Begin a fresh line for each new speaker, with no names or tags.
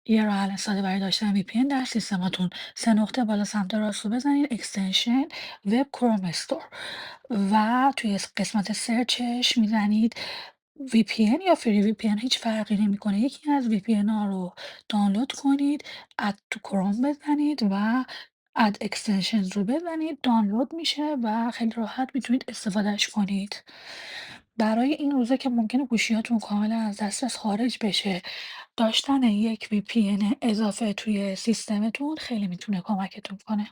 یه راه حل ساده برای داشتن VPN در سیستماتون 3 نقطه بالا سمت راست رو بزنید اکستنشن وب کروم استور و توی قسمت سرچش میزنید VPN یا فری VPN هیچ فرقی نمیکنه. یکی از VPN ها رو دانلود کنید، اد تو کروم بزنید و اد اکستنشنز رو بزنید، دانلود میشه و خیلی راحت میتونید استفادهش کنید. برای این روزا که ممکنه گوشیاتون کاملا از دسترس خارج بشه، داشتن یک VPN اضافه توی سیستمتون خیلی میتونه کمکتون کنه.